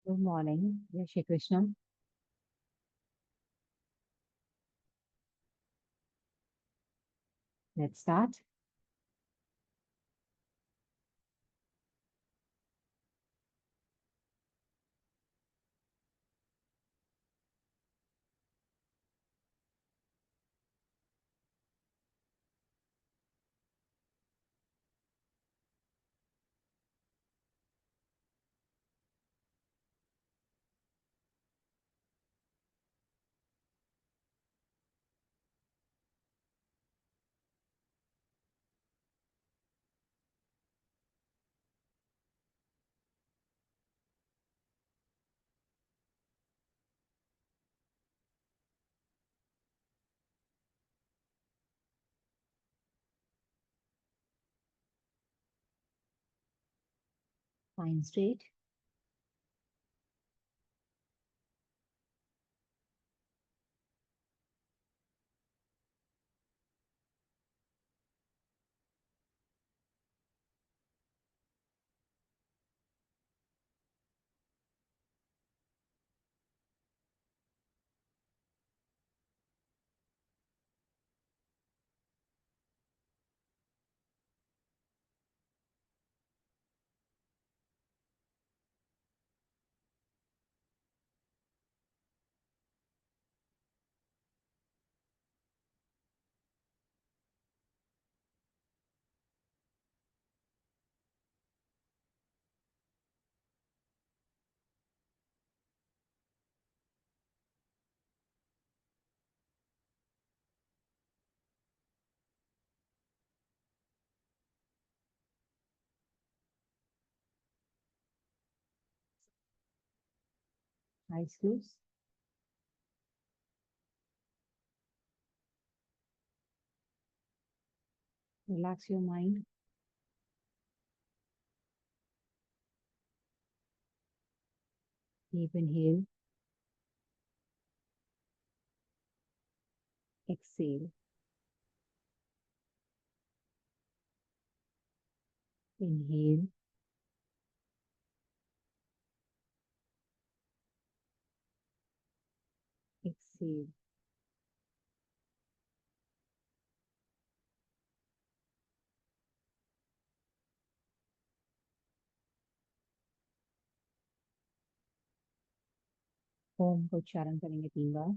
Good morning. Jai Shri Krishna. Let's start. Spine straight. Eyes closed. Relax your mind. Deep inhale. Exhale. Inhale. Exhale. ओम का उच्चारण करेंगे 3 बार.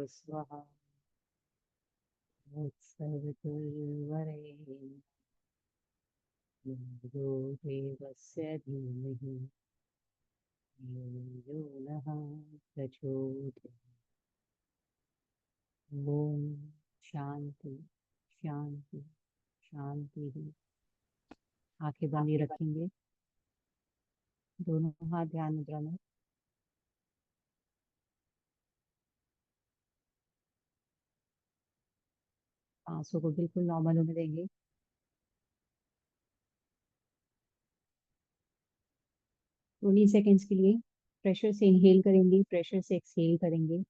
स्वाहा उत्सर्गर्वरेण्यं भर्गो देवस्य धीमहि धियो यो नः प्रचोदयात्. ओम शांति शांति शांति. आंखें बंद ही रखेंगे. दोनों हाथ ध्यान मुद्रा में. सांसों को बिल्कुल नॉर्मल होने देंगे. 20 सेकेंड्स के लिए प्रेशर से इनहेल करेंगे, प्रेशर से एक्सहेल करेंगे,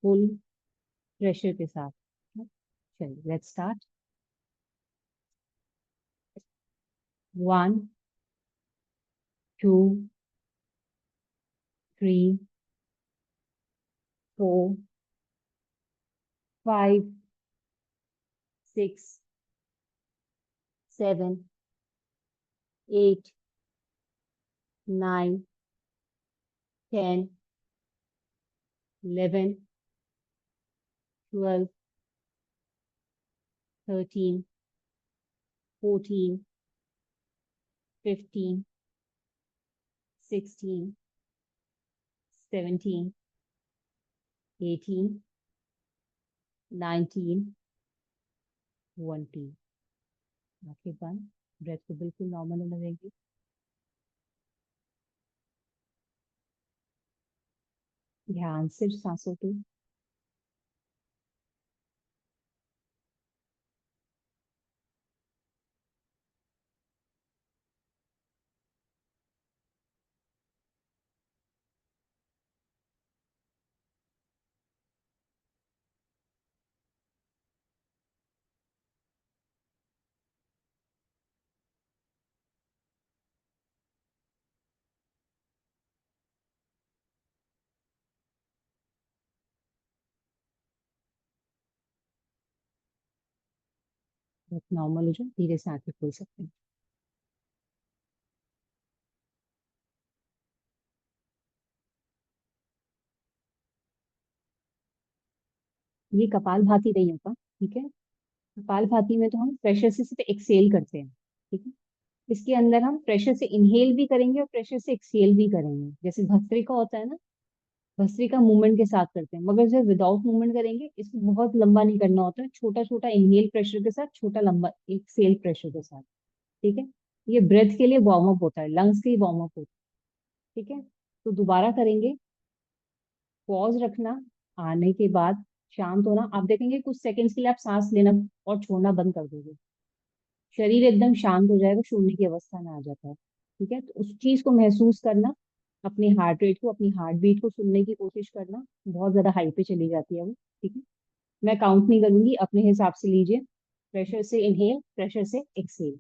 फुल प्रेशर के साथ. चलिए लेट्स स्टार्ट. 1 2 3 4 5 6 7 8 9 10 11, 12, 13, 14, 15, 16, 17, 18, 19, 20। आंखें बंद। ब्रेथ को बिल्कुल नॉर्मल होने देंगे। ध्यान सिर्फ सांसों पे। ब्रेथ नॉर्मल हो जाए, धीरे से आंखें खोल सकते हैं। ये कपालभाति नहीं होता, ठीक है। कपालभाति में तो हम प्रेशर से सिर्फ एक्सेल करते हैं, ठीक है। इसके अंदर हम प्रेशर से इनहेल भी करेंगे और प्रेशर से एक्सेल भी करेंगे, जैसे भस्त्रिका होता है ना। भस्त्रिका मूवमेंट के साथ करते हैं, मगर जब विदाउट मूवमेंट करेंगे, इसको बहुत लंबा नहीं करना होता है, छोटा छोटा इनहेल प्रेशर के साथ, छोटा लंबा एक्सेल प्रेशर के साथ, ठीक है। ये ब्रेथ के लिए वार्म अप होता है, लंग्स के लिए वार्म अप होता है, ठीक है। तो दोबारा करेंगे। पॉज रखना। आने के बाद शांत होना। आप देखेंगे कुछ सेकंड्स के लिए आप सांस लेना और छोड़ना बंद कर दोगे। शरीर एकदम शांत हो जाएगा, शून्य की अवस्था में आ जाता है, ठीक है। तो उस चीज को महसूस करना। अपनी हार्ट रेट को, अपनी हार्ट बीट को सुनने की कोशिश करना। बहुत ज्यादा हाई पे चली जाती है वो, ठीक है। मैं काउंट नहीं करूंगी, अपने हिसाब से लीजिए। प्रेशर से इनहेल, प्रेशर से एक्सेल।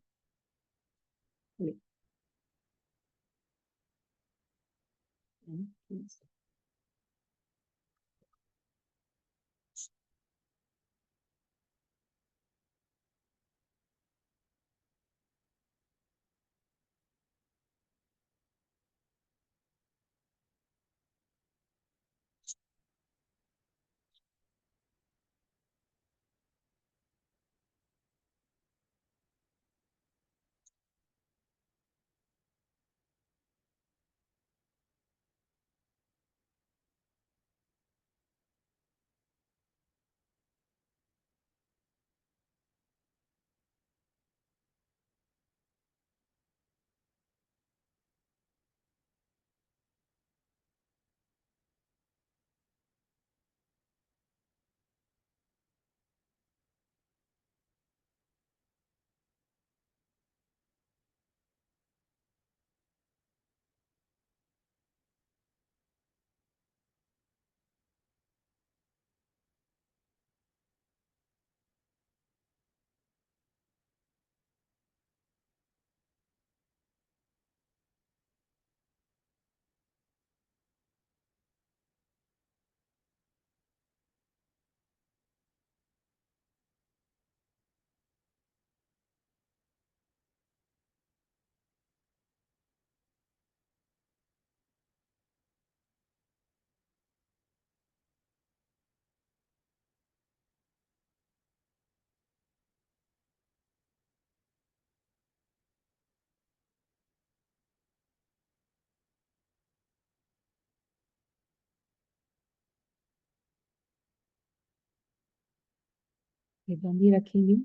ये बंद ही रखेंगे।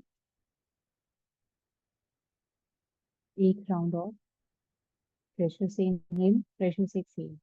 एक राउंड और। प्रेशर से इनहेल, प्रेशर से एक्सेल।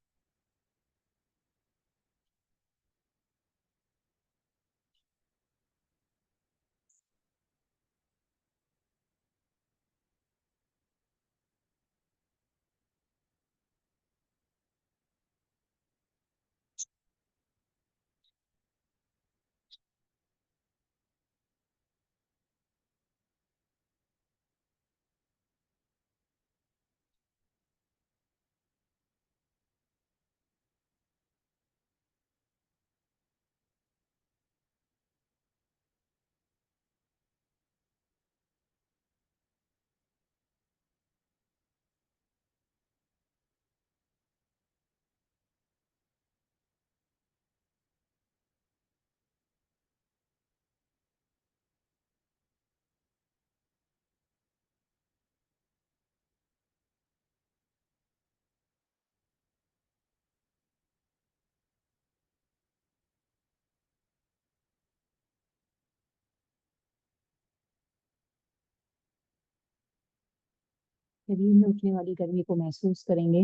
शरीर में उठने वाली गर्मी को महसूस करेंगे।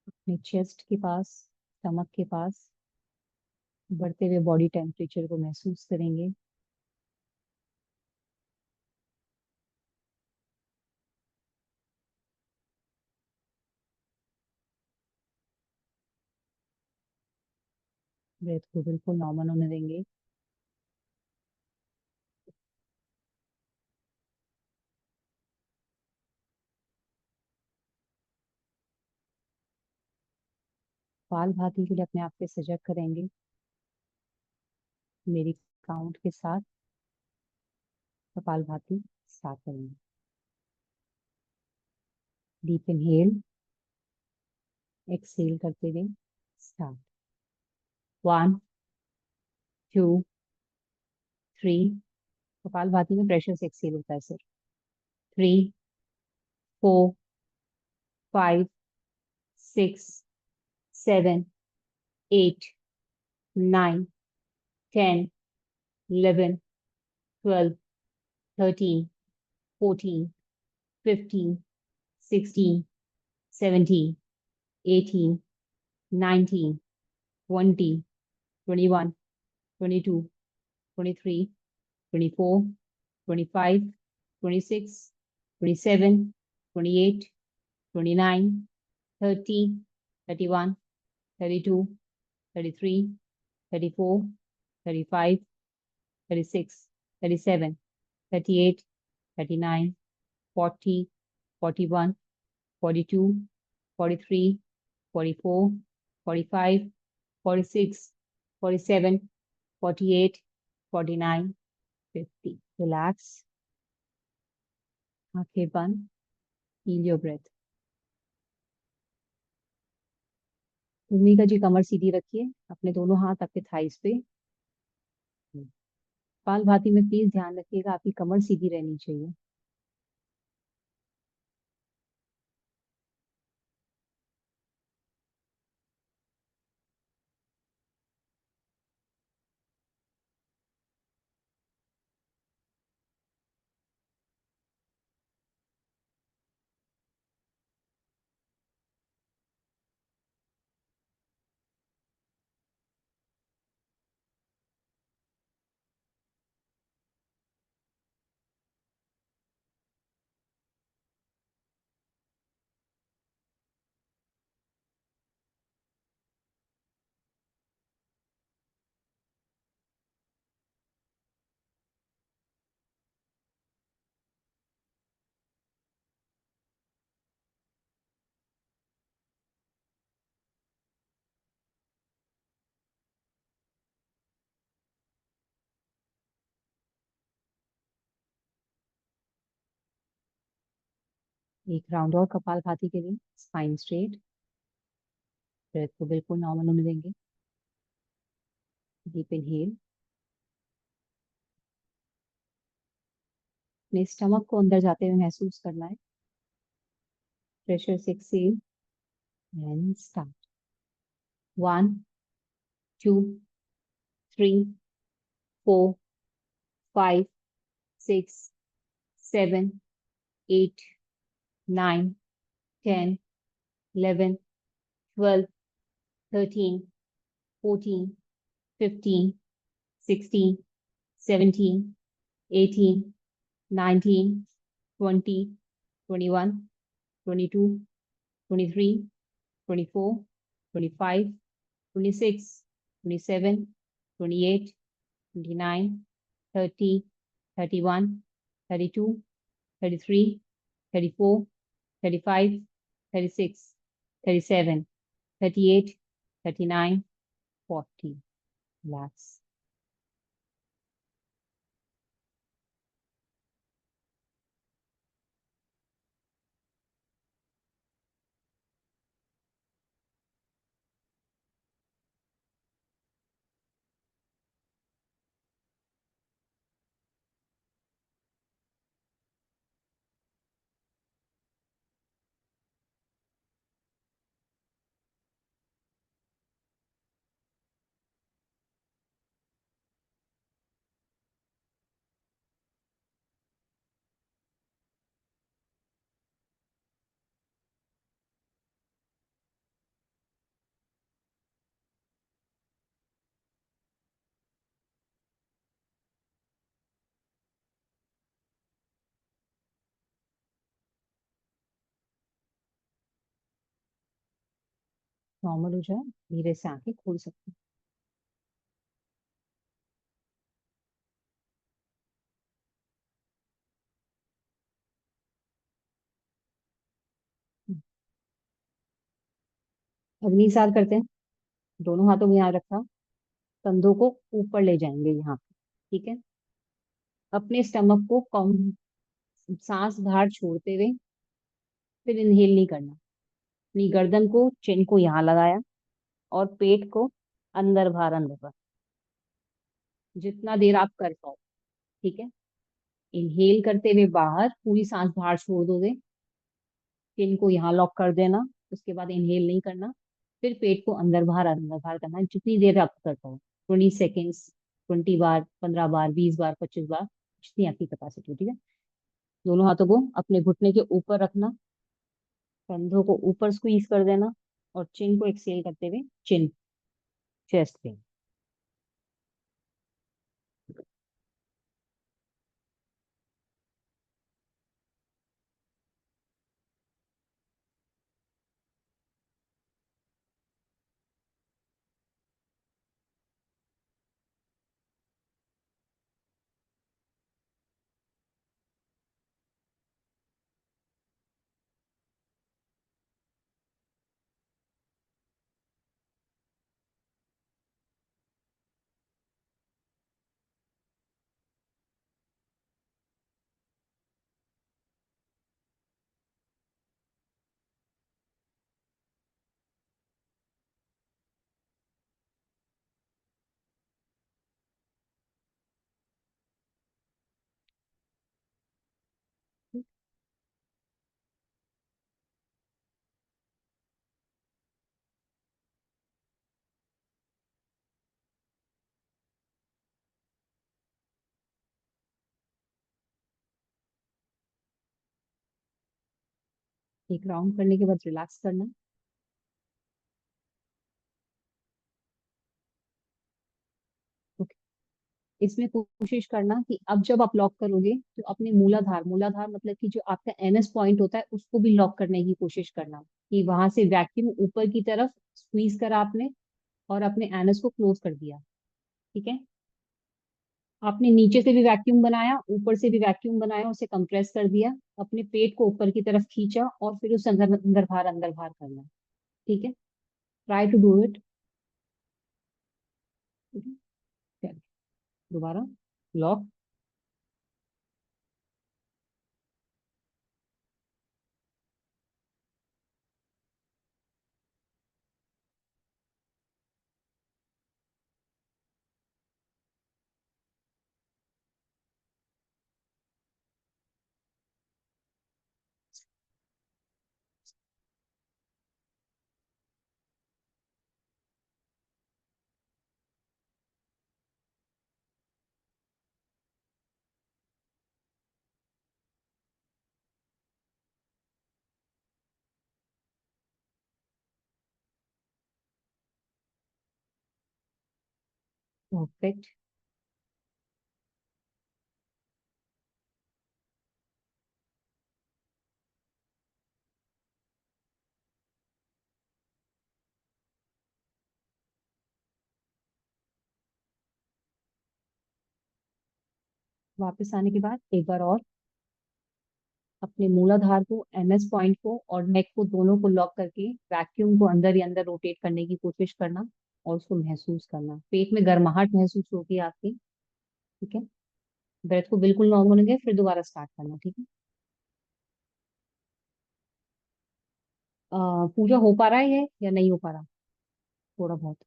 अपने चेस्ट के पास, स्टमक के पास बढ़ते हुए बॉडी टेम्परेचर को महसूस करेंगे। ब्रेथ को बिल्कुल नॉर्मल होने देंगे। कपाल भाती के लिए अपने आप पे सजग करेंगे। मेरी काउंट के साथ कपाल भाती स्टार्ट करेंगे। डीप इनहेल, एक्सहेल करते हुए स्टार्ट। 1, 2, 3। कपाल भाती में प्रेशर से एक्सहेल होता है सर। 1, 2, 3, 4, 5, 6, 7, 8, 9, 10, 11, 12, 13, 14, 15, 16, 17, 18, 19, 20, 21, 22, 23, 24, 25, 26, 27, 28, 29, 50। रिलैक्स। आंखें बंद। भूमिका जी कमर सीधी रखिए, अपने दोनों हाथ आपके थाइस पे। कपाल भाती में प्लीज ध्यान रखिएगा, आपकी कमर सीधी रहनी चाहिए। एक राउंड और कपाल भाती के लिए। Spine straight. ब्रेथ को बिल्कुल नॉर्मल होने देंगे। Deep inhale. अपने स्टमक को अंदर जाते हुए महसूस करना है। प्रेशर से एक्सेल एंड स्टार्ट। 1, 2, 3, 4, 5, 6, 7, 8, 9, 10, 11, 12, 13, 14, 15, 16, 17, 18, 19, 20, 21, 22, 23, 24, 25, 26, 27, 28, 29, 30, 31, 32, 33, 34, 35, 36, 37। नॉर्मल हो जाए धीरे से आंखें खोल सकते हैं। अग्नि सार करते हैं। दोनों हाथों में यहाँ रखा, कंधों को ऊपर ले जाएंगे यहाँ पे। ठीक है। अपने स्टमक को कम, सांस बाहर छोड़ते हुए, फिर इनहेल नहीं करना। अपनी गर्दन को, चिन को यहाँ लगाया, और पेट को अंदर बाहर, जितना देर आप कर पाओ। ठीक है। इनहेल करते हुए बाहर, पूरी सांस बाहर छोड़ दोगे, चिन को यहाँ लॉक कर देना। उसके बाद इनहेल नहीं करना। फिर पेट को अंदर बाहर करना, जितनी देर आप कर पाओ। 20 सेकेंड्स, 20 बार, 15 बार, 20 बार, 25 बार, जितनी आपकी कैपेसिटी हो। ठीक है। दोनों हाथों को अपने घुटने के ऊपर रखना, कंधों को ऊपर स्क्वीज कर देना, और चिन को एक्सहेल करते हुए चिन, चेस्ट पे। एक राउंड करने के बाद रिलैक्स करना। ओके। इसमें कोशिश करना कि अब जब आप लॉक करोगे तो अपने मूलाधार, मूलाधार मतलब कि जो आपका एनएस पॉइंट होता है, उसको भी लॉक करने की कोशिश करना, कि वहां से वैक्यूम ऊपर की तरफ स्क्वीज करा आपने, और अपने एनएस को क्लोज कर दिया। ठीक है। आपने नीचे से भी वैक्यूम बनाया, ऊपर से भी वैक्यूम बनाया, उसे कंप्रेस कर दिया, अपने पेट को ऊपर की तरफ खींचा, और फिर उसे अंदर बाहर करना। ठीक है। Try to do it. दोबारा लॉक। परफेक्ट। वापस आने के बाद एक बार और अपने मूलाधार को, एमएस पॉइंट को और नेक को, दोनों को लॉक करके वैक्यूम को अंदर ही अंदर रोटेट करने की कोशिश करना, और उसको महसूस करना। पेट में गर्माहट महसूस होगी आपकी। ठीक है। ब्रेथ को बिल्कुल नॉर्मल होंगे, फिर दोबारा स्टार्ट करना। ठीक है। पूजा हो पा रहा है या नहीं हो पा रहा? थोड़ा बहुत।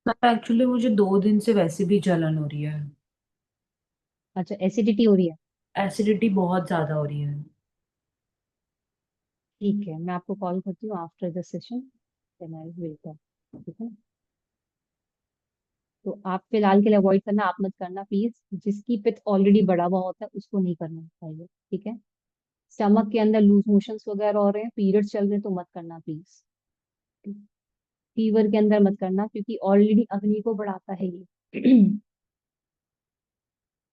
मैम एक्चुअली मुझे 2 दिन से वैसे भी जलन हो रही है। अच्छा, एसिडिटी हो रही है? एसिडिटी बहुत ज्यादा हो रही है। ठीक है, मैं आपको कॉल करती हूँ after the session, then I will call. ठीक है। तो आप फिलहाल के लिए अवॉइड करना, आप मत करना प्लीज। जिसकी पित्त ऑलरेडी बढ़ा हुआ होता है उसको नहीं करना चाहिए। ठीक है। स्टमक के अंदर लूज मोशंस वगैरह हो रहे हैं, पीरियड्स चल रहे हैं, तो मत करना प्लीज। फीवर के अंदर मत करना, क्योंकि ऑलरेडी अग्नि को बढ़ाता है ये।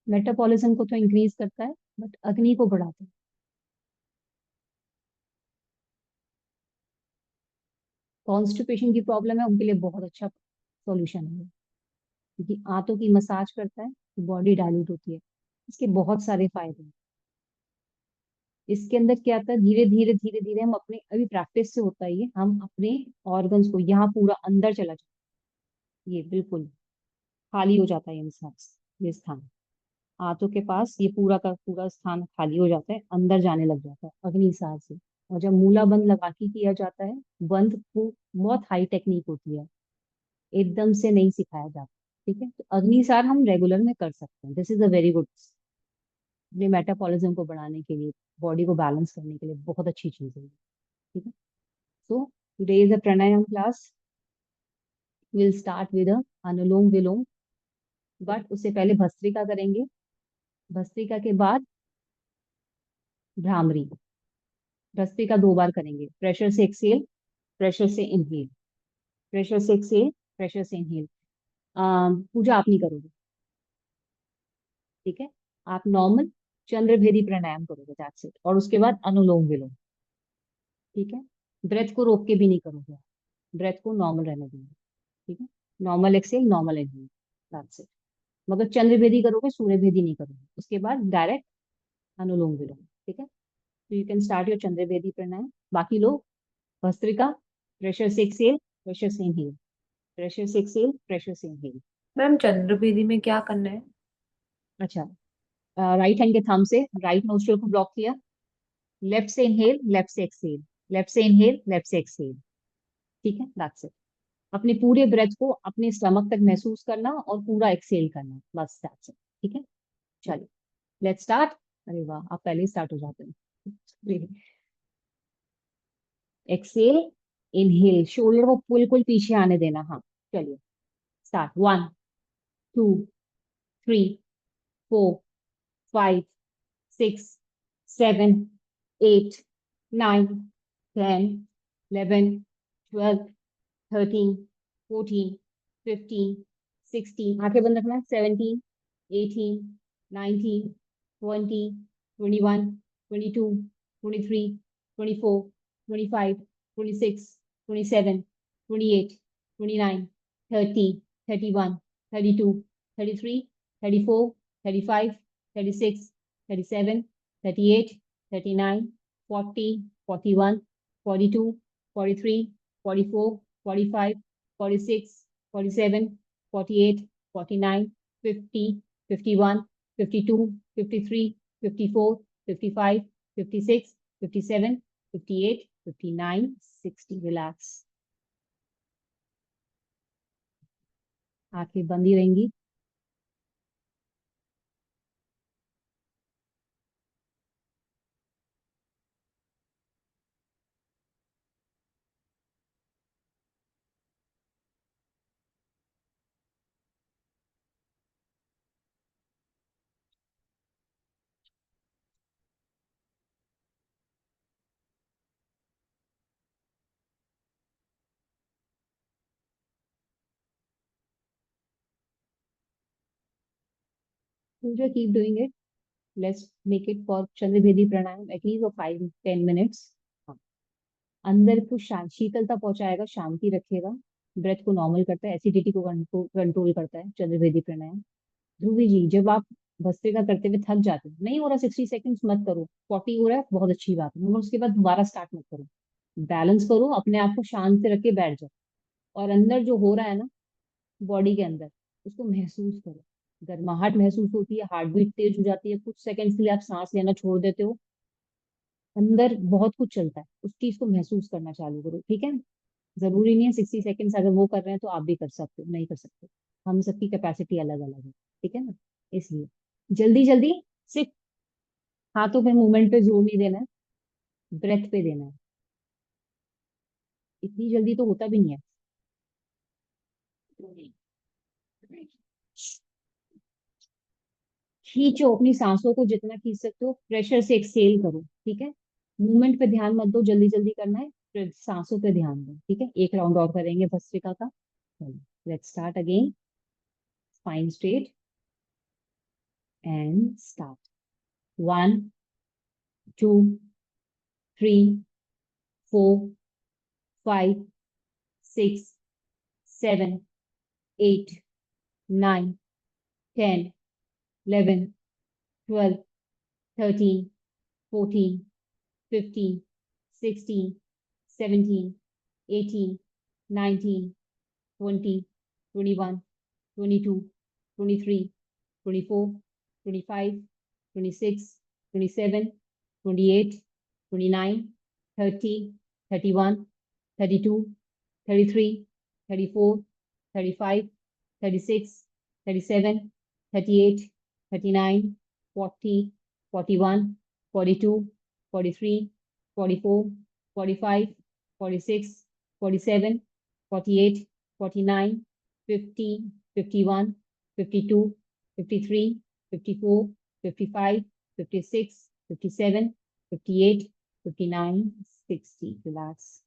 मेटाबॉलिज्म को तो इंक्रीज करता है, बट अग्नि को बढ़ाता है। कॉन्स्टिपेशन की प्रॉब्लम है उनके लिए बहुत अच्छा सॉल्यूशन है, क्योंकि आंतों की मसाज करता है तो बॉडी डाइल्यूट होती है। इसके बहुत सारे फायदे हैं। इसके अंदर क्या आता है, धीरे धीरे धीरे धीरे हम अपने, अभी प्रैक्टिस से होता है ये, हम अपने ऑर्गन्स को यहाँ पूरा अंदर चला जाता है, ये बिल्कुल खाली हो जाता है ये स्थान, आंतों के पास ये पूरा का पूरा स्थान खाली हो जाता है, अंदर जाने लग जाता है अग्निसार से। और जब मूला बंद लगा के किया जाता है, बंद को बहुत हाई टेक्निक होती है, एकदम से नहीं सिखाया जाता। ठीक है, तो अग्निसार हम रेगुलर में कर सकते हैं। This is a very good, अपने मेटाबॉलिज्म को बढ़ाने के लिए, बॉडी को बैलेंस करने के लिए बहुत अच्छी चीज है ये। ठीक है, so today is a pranayama class. Will start with anulom vilom, but उससे पहले भस्त्रिका करेंगे। भस्त्रिका के बाद भ्रामरी। भस्त्रिका 2 बार करेंगे, प्रेशर से एक्सेल, प्रेशर से इनहेल, प्रेशर से एक्सेल, प्रेशर से इनहेल। पूजा आप नहीं करोगे, ठीक है, आप नॉर्मल चंद्रभेदी प्राणायाम करोगे, दैट्स इट। और उसके बाद अनुलोम विलोम। ठीक है, ब्रेथ को रोक के भी नहीं करोगे, ब्रेथ को नॉर्मल रहने देंगे। ठीक है, normal exhale, normal inhale, that's it. मगर चंद्रभेदी करोगे, सूर्यभेदी नहीं करोगे। उसके बाद डायरेक्ट अनुलोम विलोम। ठीक है, तो यू कैन स्टार्ट योर चंद्रभेदी प्राणायाम। बाकी लोग भस्त्रिका, प्रेशर से एक्सेल, प्रेशर से इनहेल, प्रेशर से एक्सेल, प्रेशर से इनहेल। मैम चंद्रभेदी में क्या करना है? अच्छा, राइट हैंड के थंब से राइट नोस्ट्रिल को ब्लॉक किया, लेफ्ट से इनहेल, लेफ्ट से एक्सेल, लेफ्ट से इनहेल, लेफ्ट से एक्सेल। ठीक है, दैट्स इट। अपने पूरे ब्रेथ को अपने स्टमक तक महसूस करना और पूरा एक्सेल करना, बस दैट्स इट। ठीक है, चलिए लेट्स स्टार्ट। अरे वाह, आप पहले ही स्टार्ट हो जाते हैं। एक्सेल, इनहेल, शोल्डर को बिल्कुल पीछे आने देना। हाँ, चलिए स्टार्ट। 1 2 3 4 5 6 7 8 9 10 11 12 13 14 15 16। आंखें बंद रखना। 17 18 19 20 21 22 23 24 25 26 27 28 29 40 41 42 43 44 45 46 47 48 49 50 51 52 53 54 55 56 57 58 59 60। रिलैक्स, आंखें बंदी रहेंगी। Pooja keep doing it. Let's make it for Chandrabhedi pranayama at least for 5-10 minutes. अंदर को शीतलता पहुंचाएगा, शांति रखेगा, ब्रेथ को नॉर्मल करता है, एसिडिटी को कंट्रोल करता है चंद्रभेदी प्राणायाम। ध्रुवी जी, जब आप भस्त्रिका करते हुए थक जाते हो, नहीं हो रहा 60 सेकेंड्स मत करो, 40 हो रहा है बहुत अच्छी बात है, मगर उसके बाद दोबारा स्टार्ट मत करो। बैलेंस करो, अपने आप को शांत से रख के बैठ जाओ, और अंदर जो हो रहा है ना, बॉडी के अंदर, उसको महसूस करो। गर्माहट महसूस होती है, हार्ट बीट तेज हो जाती है, कुछ सेकंड्स के लिए आप सांस लेना छोड़ देते हो, अंदर बहुत कुछ चलता है, उस चीज को महसूस करना चालू करो। ठीक है, जरूरी नहीं है 60 सेकेंड्स, अगर वो कर रहे हैं तो आप भी कर सकते हो, नहीं कर सकते, हम सबकी कैपेसिटी अलग अलग है। ठीक है ना, इसलिए जल्दी जल्दी सिर्फ हाथों पे मूवमेंट पे जोर नहीं देना है, ब्रेथ पे देना है। इतनी जल्दी तो होता भी नहीं है। खींचो अपनी सांसों को, जितना खींच सकते हो, प्रेशर से एक्सेल करो। ठीक है, मूवमेंट पे ध्यान मत दो, जल्दी जल्दी करना है, फिर सांसों पे ध्यान दो। ठीक है, एक राउंड और करेंगे भस्त्रिका का। Let's start again. Spine straight and start. 1 2 3 4 5 6, 7, 8, 9, 10, 11, 12, 13, 14, 15, 16, 17, 18, 19, 20, 21, 22, 23, 24, 25, 26, 27, 28, 29, 30, 31, 32, 33, 34, 35, 36, 37, 38, 39, 40, 41, 42, 43, 44, 45, 46, 47, 48, 49, 50, 51, 52, 53, 54, 55, 56, 57, 58, 59, 60. Relax.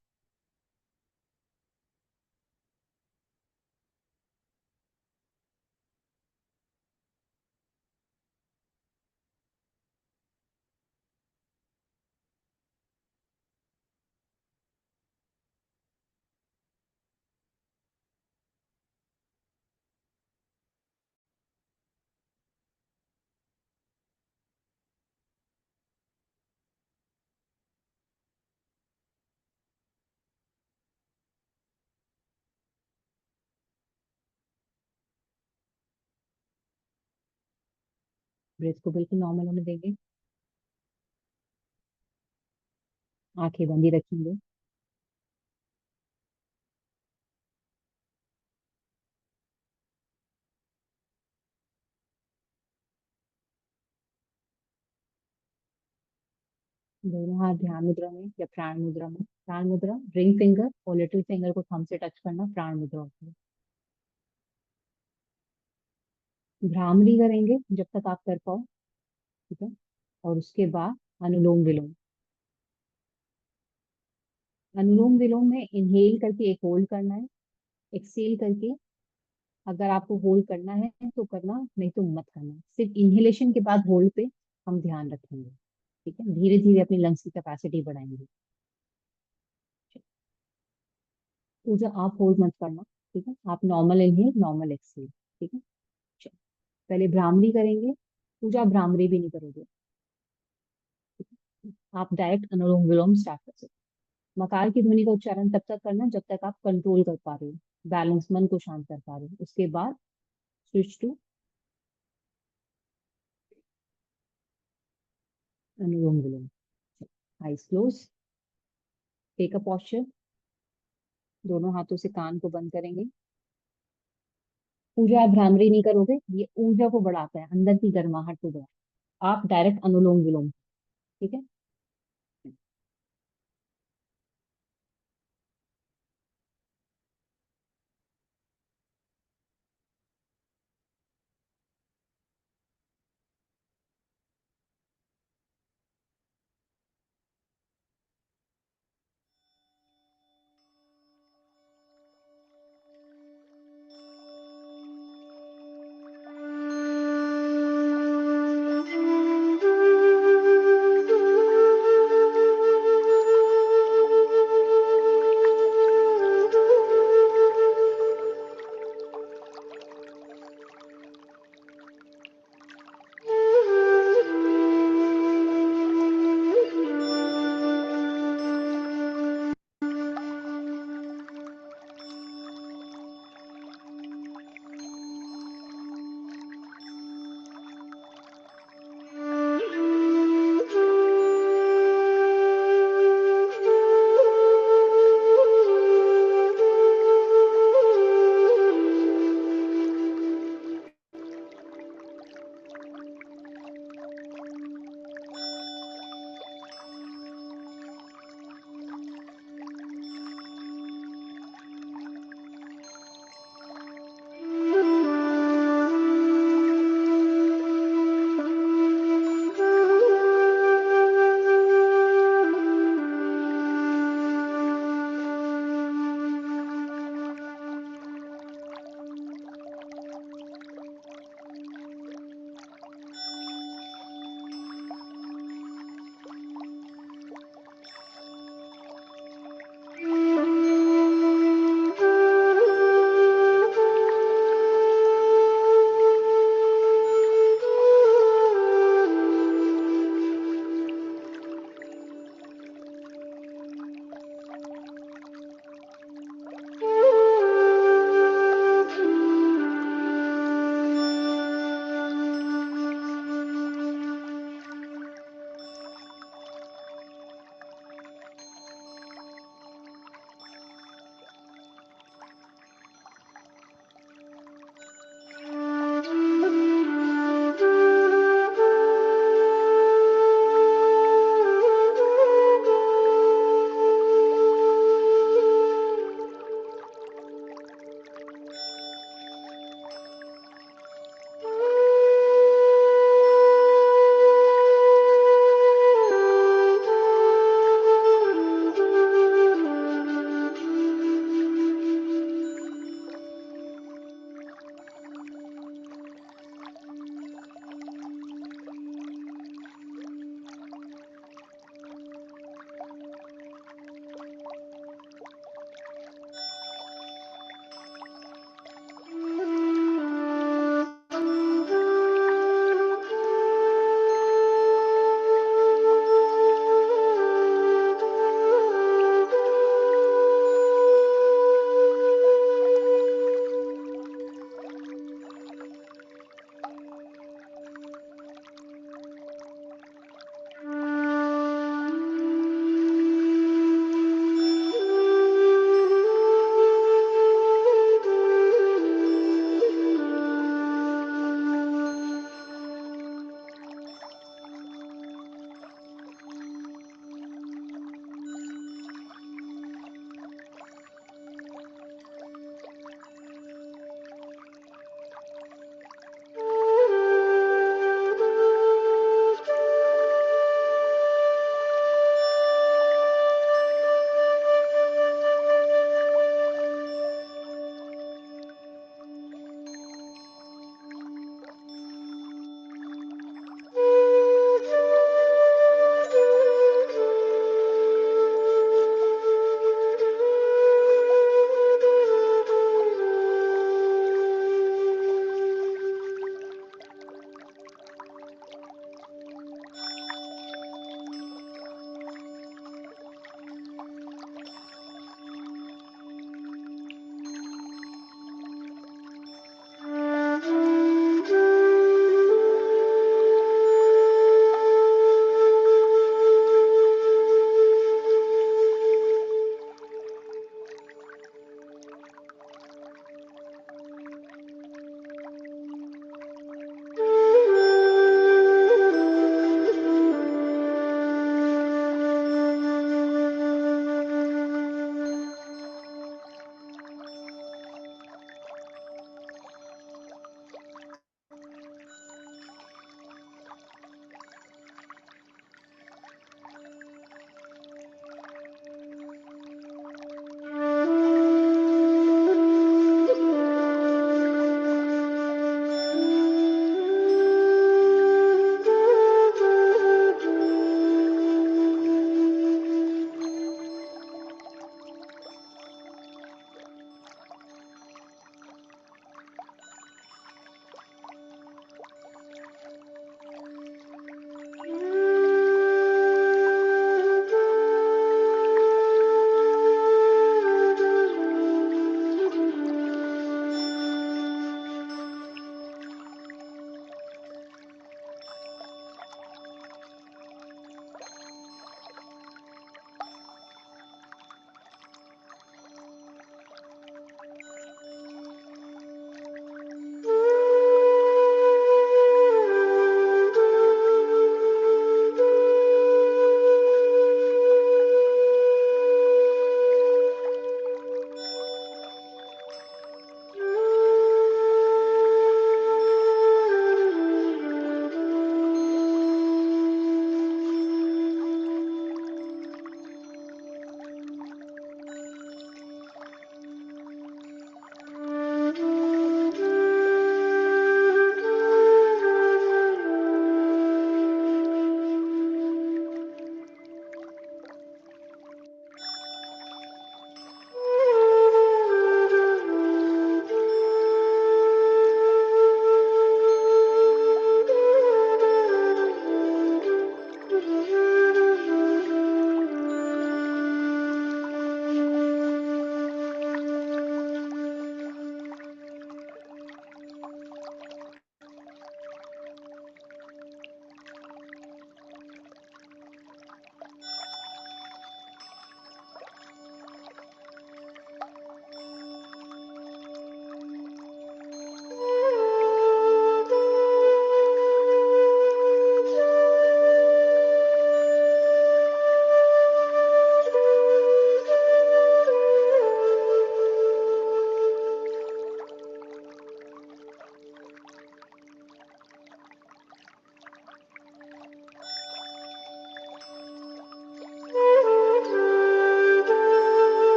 Breath को बिल्कुल नॉर्मल होने देंगे। आंखें बंदी रखेंगे। दोनों हाथ ध्यान मुद्रा में या प्राण मुद्रा में। प्राण मुद्रा, रिंग फिंगर और लिटिल फिंगर को थंब से टच करना, प्राण मुद्रा होती है। भ्रामरी करेंगे जब तक आप कर पाओ। ठीक है। और उसके बाद अनुलोम विलोम। अनुलोम विलोम में इनहेल करके एक होल्ड करना है, एक्सेल करके अगर आपको होल्ड करना है तो करना, नहीं तो मत करना। सिर्फ इनहेलेशन के बाद होल्ड पे हम ध्यान रखेंगे। ठीक है, धीरे धीरे अपनी लंग्स की कैपेसिटी बढ़ाएंगे। पूजा आप होल्ड मत करना। ठीक है, आप नॉर्मल इनहेल नॉर्मल एक्सेल। ठीक है। चलो, पहले भ्रामरी करेंगे। पूजा भ्रामरी भी नहीं करोगे। आप डायरेक्ट अनुलोम विलोम स्टार्ट कर सकते हो। मकार की ध्वनि का उच्चारण तब तक करना जब तक आप कंट्रोल कर पा रहे हो, बैलेंस, मन को शांत कर पा रहे हो। उसके बाद switch to anulom vilom. Eyes close. Take a posture. दोनों हाथों से कान को बंद करेंगे। पूजा आप भ्रामरी नहीं करोगे, ये ऊर्जा को बढ़ाता है, अंदर की गर्माहट को बढ़ाता है। आप डायरेक्ट अनुलोम विलोम। ठीक है।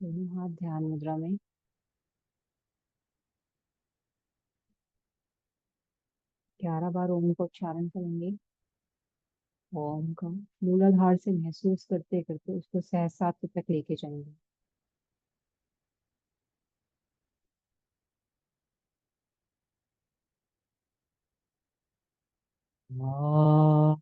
दोनों हाथ ध्यान मुद्रा में। 11 बार ओम का उच्चारण करेंगे। ओम का मूलाधार से महसूस करते करते उसको सहस्रार तक लेके जाएंगे। आ,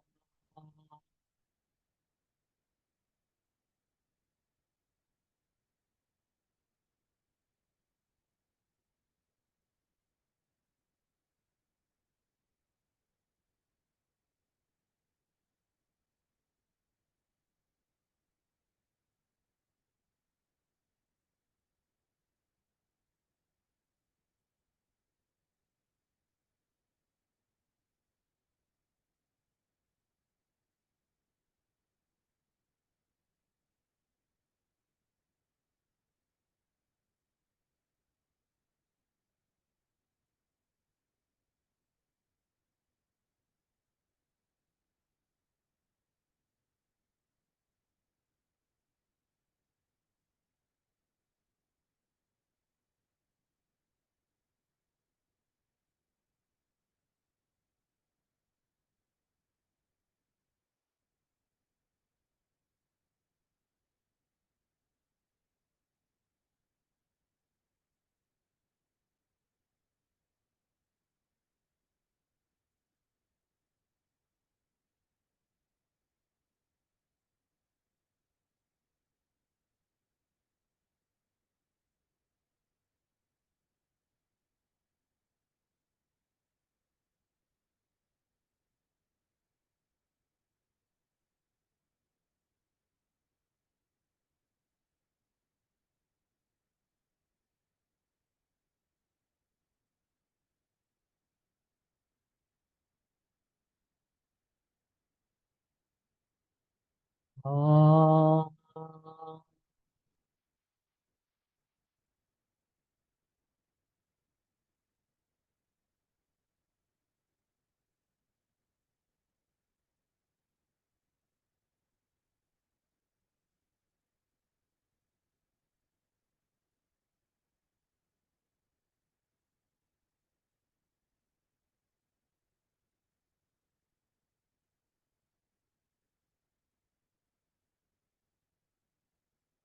आ,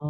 आ, आ,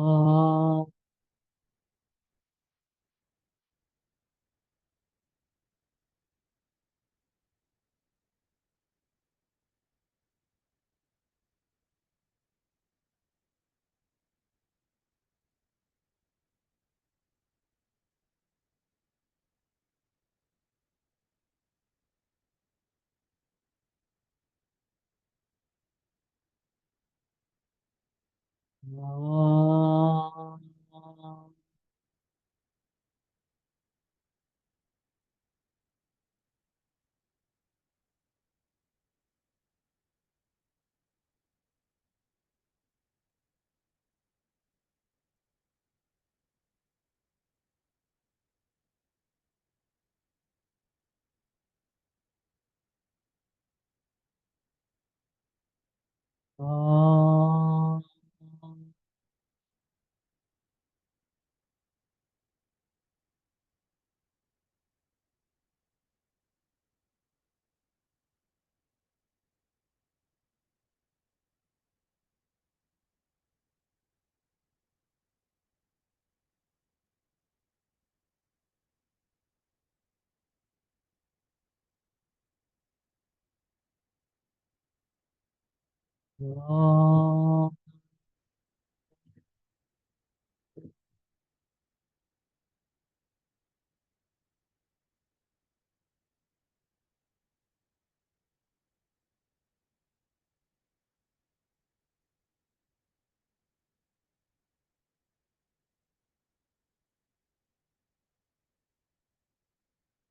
आ,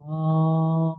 आ,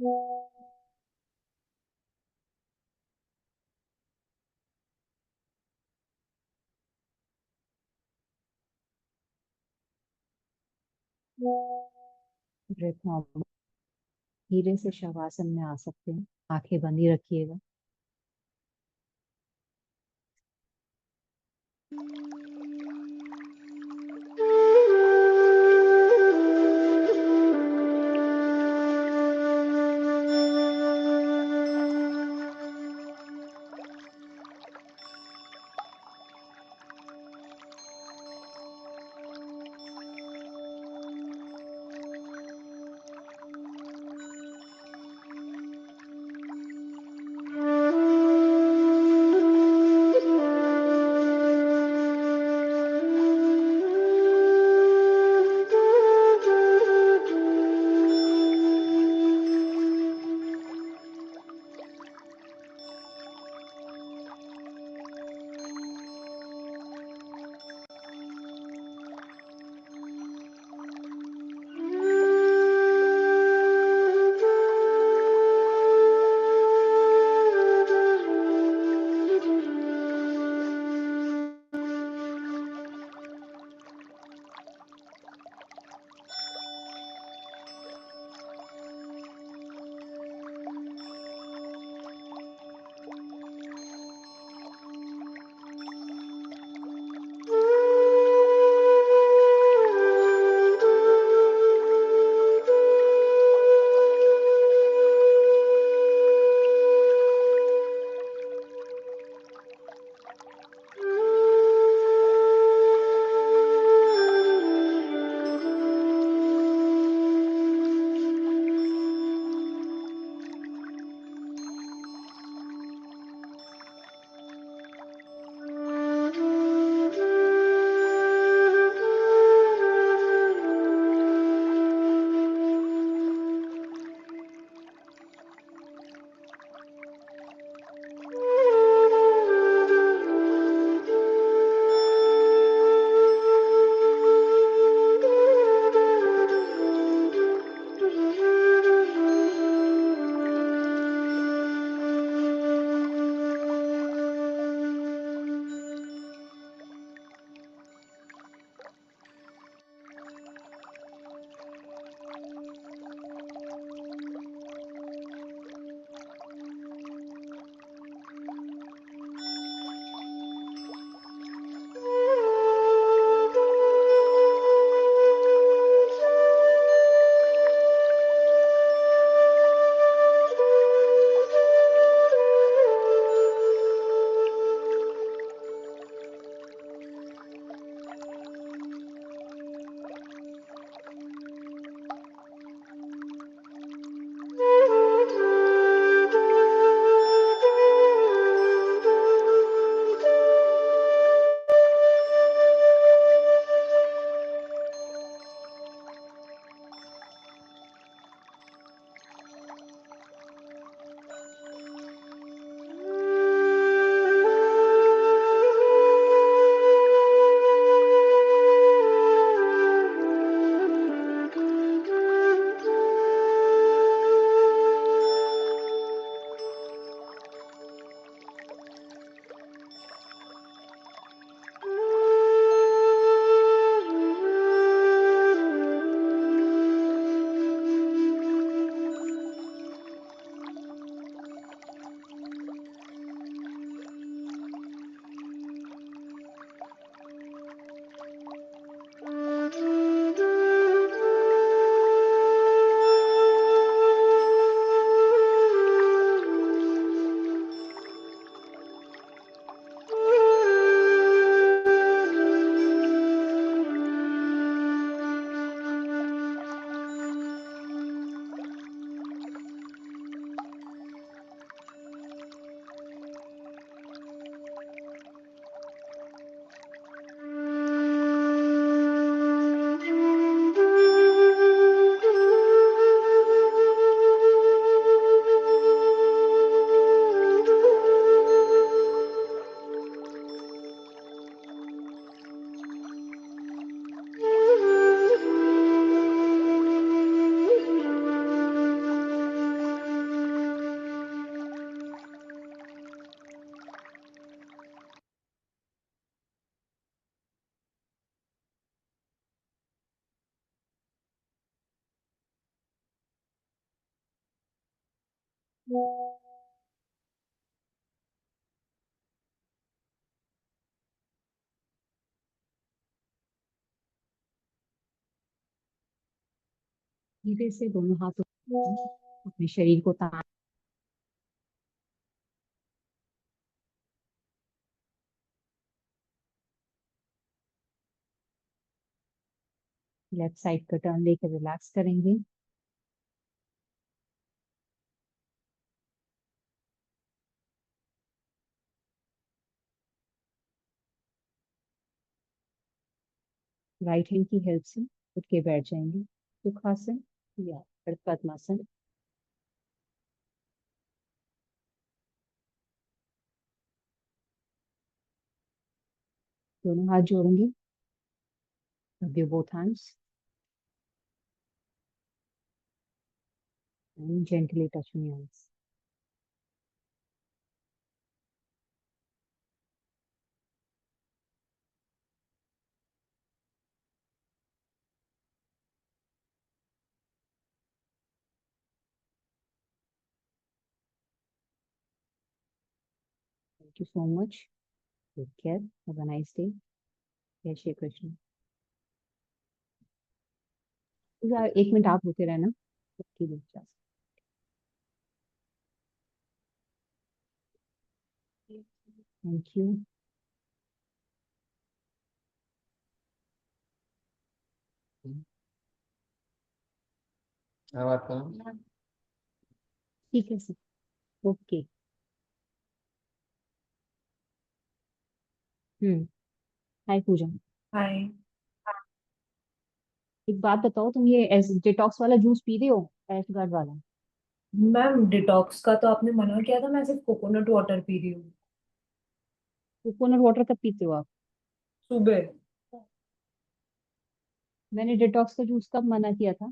ब्रेथ नॉर्मल। धीरे से शवासन में आ सकते हैं, आंखें बंद ही रखिएगा। धीरे से दोनों हाथों अपने शरीर को तान, लेफ्ट साइड का टर्न लेकर रिलैक्स करेंगे। राइट हैंड की हेल्प से उठ के बैठ जाएंगे, सुखासन या पद्मासन। दोनों हाथ जोड़ेंगे, rub your both hands and gently touching your eyes. Thank you so much. Take care. Have a nice day. जय श्री कृष्ण। यार, 1 मिनट आप रुके रहना। Okay, thank you. अब आता हूँ। ठीक है सर। ओके। हाय पूजा। हाय। एक बात बताओ, तुम ये डिटॉक्स वाला जूस पी रहे हो, एश गार्ड वाला? मैम डिटॉक्स का तो आपने मना किया था, मैं सिर्फ कोकोनट वाटर पी रही हूँ। कोकोनट वाटर कब पीते हो आप? सुबह। मैंने डिटॉक्स का जूस कब मना किया था?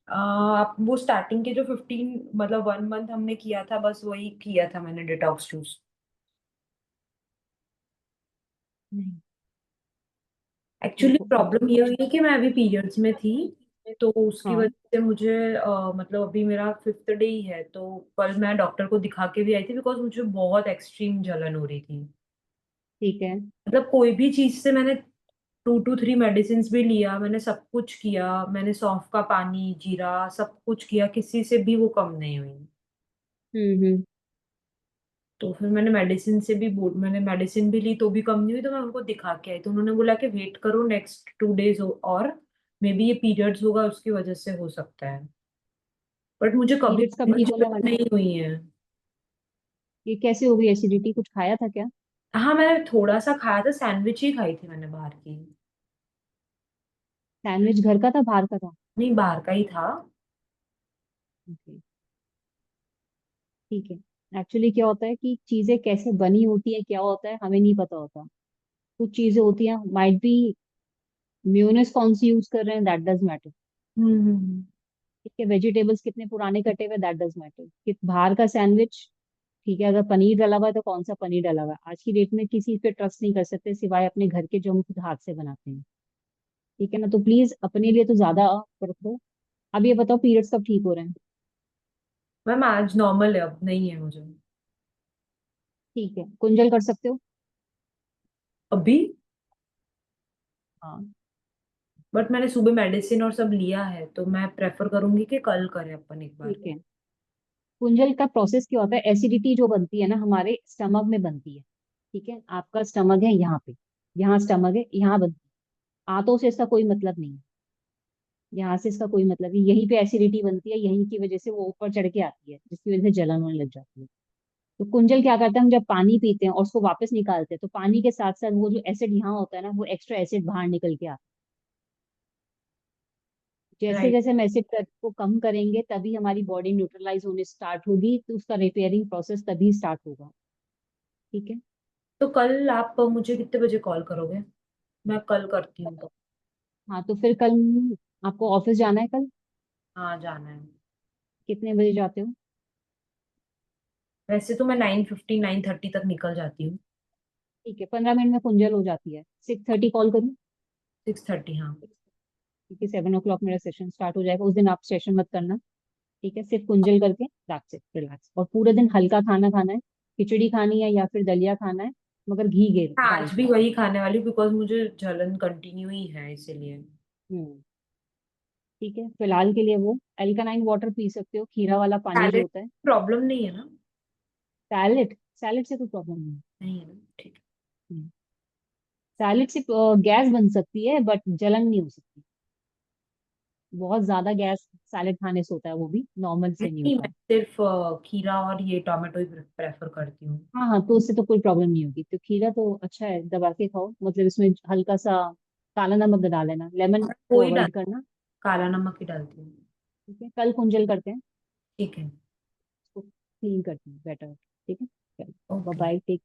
आप वो स्टार्टिंग के जो 15 मतलब 1 मंथ हमने किया था, बस वही किया था मैंने डिटॉक्स जूस। नहीं। एक्चुअली देखो अब प्रॉब्लम ये हुई है कि मैं अभी पीरियड्स में थी, तो उसकी हाँ, वजह से मुझे मतलब अभी मेरा 5th डे ही है, तो कल मैं डॉक्टर को दिखा के भी आई थी बिकॉज मुझे बहुत एक्सट्रीम जलन हो रही थी। ठीक है। मतलब कोई भी चीज से मैंने 2 to 3 मेडिसिन भी लिया, मैंने सब कुछ किया, मैंने सौंफ का पानी, जीरा, सब कुछ किया, किसी से भी वो कम नहीं हुई। हम्म। तो फिर मैंने मेडिसिन भी ली तो भी कम नहीं हुई, तो मैं उनको दिखा के आई, तो उन्होंने बोला कि वेट करो नेक्स्ट 2 days और मे बी ये पीरियड्स होगा उसकी वजह से हो सकता है, बट मुझे कभी पीरियड्स कब ठीक होने menstruation वाले हैं? नहीं हुई है। ये कैसे हो गई एसिडिटी? कुछ खाया था क्या? हाँ, मैंने थोड़ा सा खाया था, सैंडविच ही खाई थी मैंने बाहर की। सैंडविच घर का था बाहर का था? नहीं, बाहर का ही था। ओके, ठीक है। एक्चुअली क्या होता है कि चीजें कैसे बनी होती है, क्या होता है, हमें नहीं पता होता। कुछ चीजें होती हैं, माइट बी म्यूनिस कौन सी यूज कर रहे हैं, दैट डज मैटर। ठीक है, वेजिटेबल्स कितने पुराने कटे हुए, दैट डज मैटर। कि बाहर का सैंडविच, ठीक है, अगर पनीर डला हुआ है तो कौन सा पनीर डला हुआ है। आज की डेट में किसी पे ट्रस्ट नहीं कर सकते सिवाय अपने घर के, जो हम खुद हाथ से बनाते हैं। ठीक है ना, तो प्लीज अपने लिए तो ज्यादा रखो। अब ये बताओ, पीरियड्स कब ठीक हो रहे हैं? मैम आज नॉर्मल है, अब नहीं है मुझे। ठीक है, कुंजल कर सकते हो? अभी। हाँ। बट मैंने सुबह मेडिसिन और सब लिया है, तो मैं प्रेफर करूंगी कि कल करें अपन एक बार। ठीक है। कुंजल का प्रोसेस क्या होता है, एसिडिटी जो बनती है ना हमारे स्टमक में बनती है। ठीक है, आपका स्टमक है यहाँ पे, यहाँ स्टमक है, यहाँ बनती है। आंतों से इसका कोई मतलब नहीं है, यहाँ से इसका कोई मतलब नहीं, यहीं पे एसिडिटी बनती है, यहीं की वजह से वो ऊपर चढ़ के आती है, जिसकी वजह से जलन होने लग जाती है। तो कुंजल क्या करता है, हम जब पानी पीते हैं और उसको वापस निकालते हैं, तो पानी के साथ साथ वो जो एसिड यहाँ होता है ना, वो एक्स्ट्रा एसिड बाहर निकल के आता है। जैसे राइट। जैसे हम एसिड को कम करेंगे, तभी हमारी बॉडी न्यूट्रलाइज होने स्टार्ट होगी, तो उसका रिपेयरिंग प्रोसेस तभी स्टार्ट होगा। ठीक है। तो कल आप मुझे कितने बजे कॉल करोगे? मैं कल करती हूँ तो। हाँ, तो फिर कल आपको ऑफिस जाना है कल? हाँ, जाना है। कितने बजे जाते हो? वैसे तो मैं 9:50 9:30 तक निकल जाती हूँ। ठीक है, 15 मिनट में कुंजल हो जाती है। 6:30 कॉल करूँ? 6:30, हाँ। ठीक है, 7 o'clock मेरा सेशन स्टार्ट हो जाएगा, उस दिन आप सेशन मत करना। ठीक है, सिर्फ कुंजल करके दैट्स इट, रिलैक्स। और पूरे दिन हल्का खाना खाना है, खिचड़ी खानी है या फिर दलिया खाना है, मगर घी के मैं डाल आज के। भी वही खाने वाली, बिकॉज मुझे जलन कंटिन्यू ही है इसीलिए। हम्म। ठीक है, फिलहाल के लिए वो अल्कलाइन वाटर पी सकते हो, खीरा वाला पानी जो सैलेड होता है। प्रॉब्लम नहीं है ना? सैलेड, सैलेड से कोई प्रॉब्लम नहीं नहीं है ना, ठीक है। सैलेड से गैस बन सकती है बट जलन नहीं हो सकती। बहुत ज्यादा गैस सैलेड खाने से होता है, वो भी नॉर्मल है। से नहीं नहीं, होता मैं है। सिर्फ खीरा और ये टोमेटो ही प्रेफर करती हूँ। हाँ हाँ, तो उससे तो कोई प्रॉब्लम नहीं होगी। तो खीरा तो अच्छा है, दबा के खाओ, मतलब इसमें हल्का सा काला नमक डाल लेना, लेमन और को कोई डाल, अवॉइड करना। काला नमक ही डालती हूँ। ठीक है, कल कुंजल करते हैं, ठीक है। उसको क्लीन करते हैं बेटर। ठीक है, चलो ओके। Bye, take.